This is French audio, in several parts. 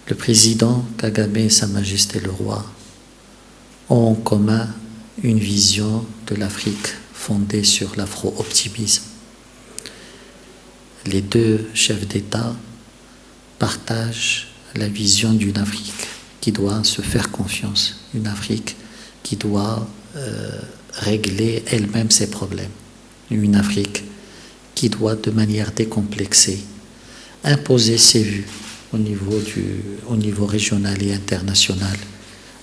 Le président Kagame et Sa Majesté le Roi ont en commun une vision de l'Afrique fondée sur l'afro-optimisme. Les deux chefs d'État partagent la vision d'une Afrique qui doit se faire confiance, une Afrique qui doit régler elle-même ses problèmes, une Afrique qui doit de manière décomplexée imposer ses vues au niveau régional et international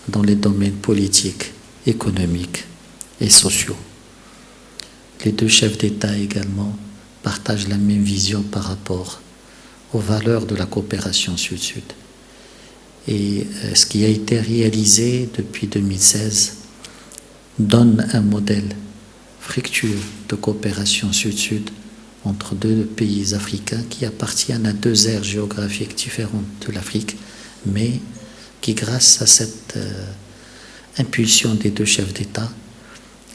dans les domaines politiques, économiques et sociaux. Les deux chefs d'État également partagent la même vision par rapport aux valeurs de la coopération sud-sud. Et ce qui a été réalisé depuis 2016 donne un modèle fructueux de coopération sud-sud entre deux pays africains qui appartiennent à deux aires géographiques différentes de l'Afrique, mais qui, grâce à cette impulsion des deux chefs d'État,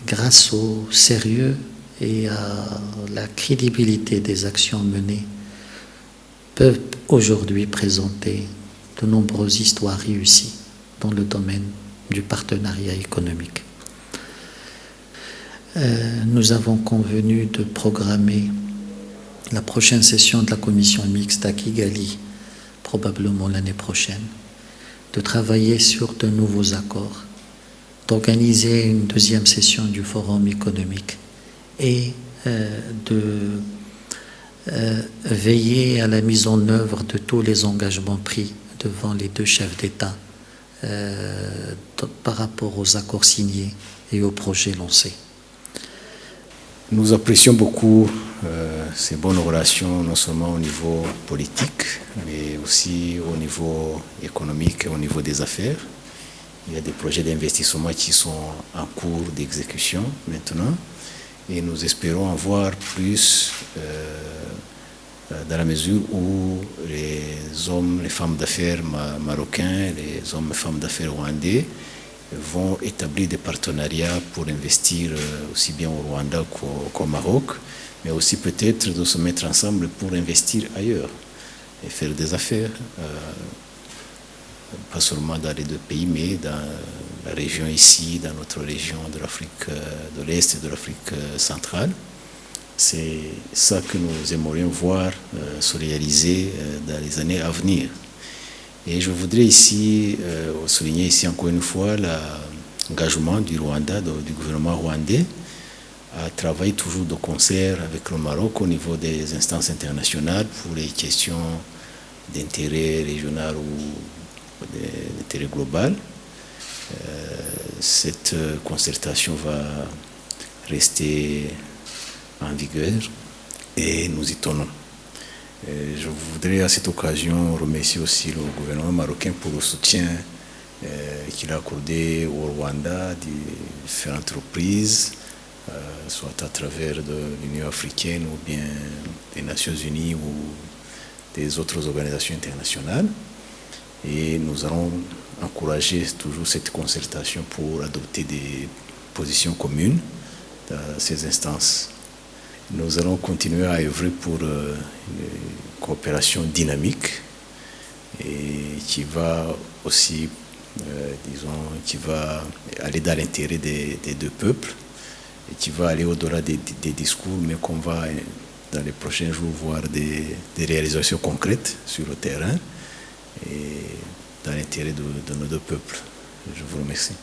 grâce au sérieux et à la crédibilité des actions menées, peuvent aujourd'hui présenter de nombreuses histoires réussies dans le domaine du partenariat économique. Nous avons convenu de programmer la prochaine session de la commission mixte à Kigali, probablement l'année prochaine, de travailler sur de nouveaux accords, d'organiser une deuxième session du forum économique et de veiller à la mise en œuvre de tous les engagements pris devant les deux chefs d'État par rapport aux accords signés et aux projets lancés. Nous apprécions beaucoup ces bonnes relations, non seulement au niveau politique, mais aussi au niveau économique et au niveau des affaires. Il y a des projets d'investissement qui sont en cours d'exécution maintenant, et nous espérons en voir plus dans la mesure où les hommes, les femmes d'affaires marocains, les hommes et femmes d'affaires rwandais vont établir des partenariats pour investir aussi bien au Rwanda qu'au Maroc, mais aussi peut-être de se mettre ensemble pour investir ailleurs et faire des affaires, pas seulement dans les deux pays, mais dans la région ici, dans notre région de l'Afrique de l'Est et de l'Afrique centrale. C'est ça que nous aimerions voir se réaliser dans les années à venir. Et je voudrais ici souligner ici encore une fois l'engagement du Rwanda, du gouvernement rwandais, à travailler toujours de concert avec le Maroc au niveau des instances internationales pour les questions d'intérêt régional ou d'intérêt global. Cette concertation va rester en vigueur et nous y tenons. Je voudrais à cette occasion remercier aussi le gouvernement marocain pour le soutien qu'il a accordé au Rwanda, différentes reprises, soit à travers de l'Union africaine ou bien des Nations unies ou des autres organisations internationales. Et nous allons encourager toujours cette concertation pour adopter des positions communes dans ces instances. Nous allons continuer à œuvrer pour une coopération dynamique et qui va aussi, qui va aller dans l'intérêt des deux peuples et qui va aller au-delà des discours, mais qu'on va, dans les prochains jours, voir des réalisations concrètes sur le terrain et dans l'intérêt de nos deux peuples. Je vous remercie.